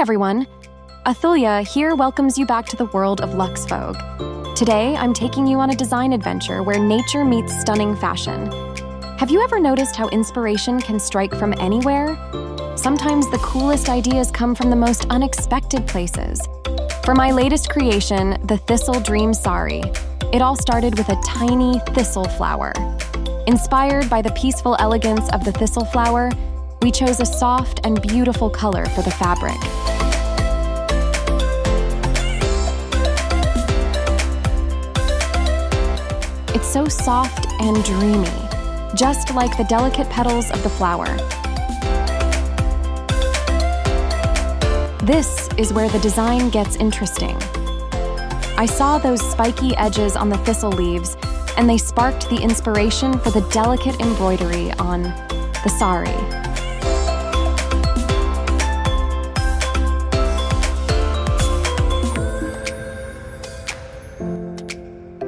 everyone! Athulya here welcomes you back to the world of Luxe Vogue. Today, I'm taking you on a design adventure where nature meets stunning fashion. Have you ever noticed how inspiration can strike from anywhere? Sometimes the coolest ideas come from the most unexpected places. For my latest creation, the Thistle Dream Saree, it all started with a tiny thistle flower. Inspired by the peaceful elegance of the thistle flower, we chose a soft and beautiful color for the fabric. It's so soft and dreamy, just like the delicate petals of the flower. This is where the design gets interesting. I saw those spiky edges on the thistle leaves, and they sparked the inspiration for the delicate embroidery on the saree.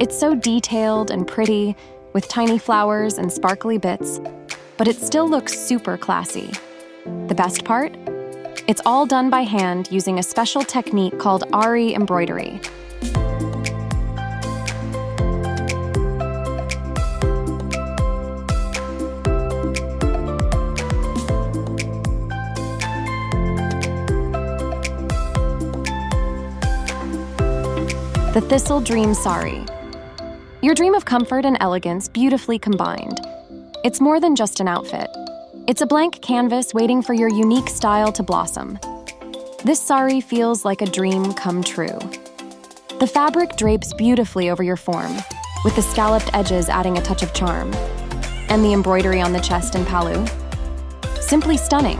It's so detailed and pretty, with tiny flowers and sparkly bits, but it still looks super classy. The best part? It's all done by hand using a special technique called aari embroidery. The Thistle Dream Saree. Your dream of comfort and elegance beautifully combined. It's more than just an outfit. It's a blank canvas waiting for your unique style to blossom. This saree feels like a dream come true. The fabric drapes beautifully over your form, with the scalloped edges adding a touch of charm. And the embroidery on the chest and pallu. Simply stunning.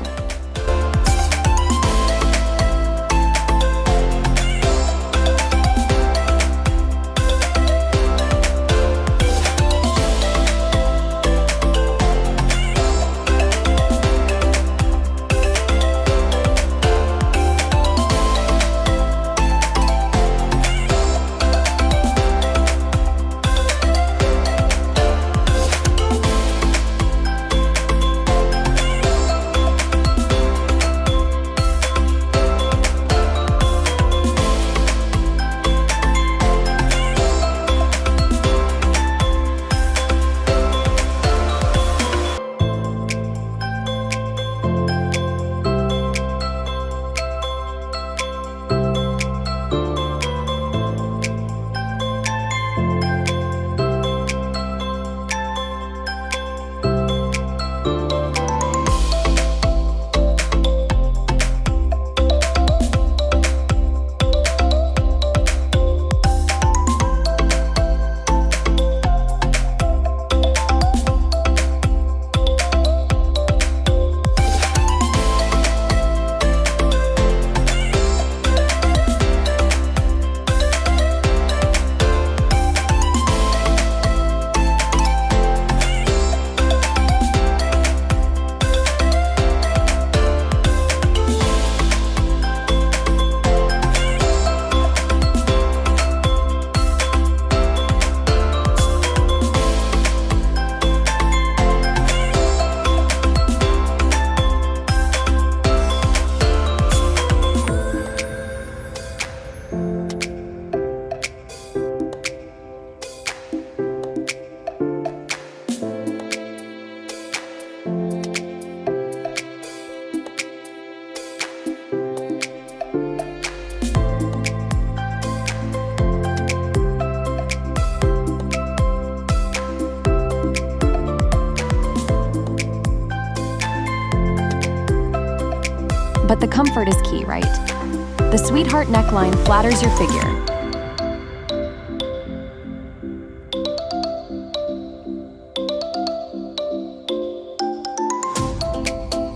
But the comfort is key, right? The sweetheart neckline flatters your figure.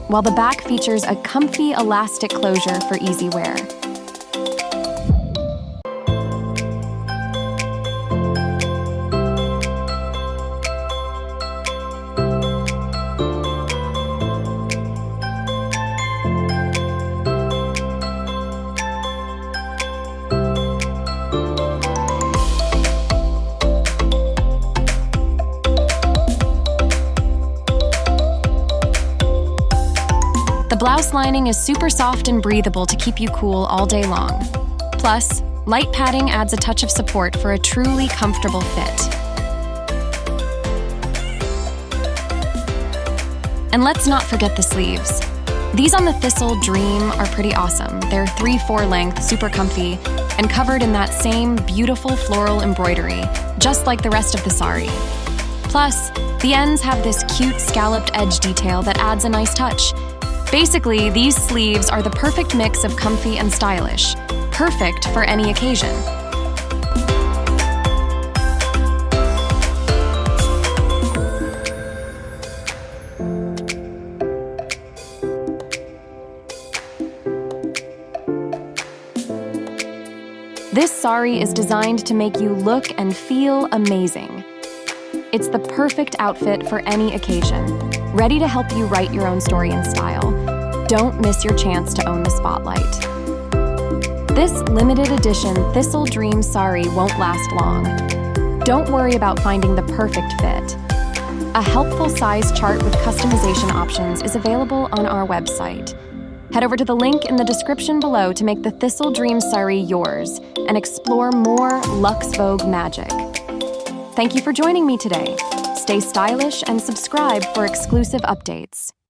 While the back features a comfy elastic closure for easy wear. The blouse lining is super soft and breathable to keep you cool all day long. Plus, light padding adds a touch of support for a truly comfortable fit. And let's not forget the sleeves. These on the Thistle Dream are pretty awesome. They're 3/4 length, super comfy, and covered in that same beautiful floral embroidery, just like the rest of the saree. Plus, the ends have this cute scalloped edge detail that adds a nice touch. Basically, these sleeves are the perfect mix of comfy and stylish, perfect for any occasion. This saree is designed to make you look and feel amazing. It's the perfect outfit for any occasion, ready to help you write your own story and style. Don't miss your chance to own the spotlight. This limited edition Thistle Dream saree won't last long. Don't worry about finding the perfect fit. A helpful size chart with customization options is available on our website. Head over to the link in the description below to make the Thistle Dream saree yours and explore more Luxe Vogue magic. Thank you for joining me today. Stay stylish and subscribe for exclusive updates.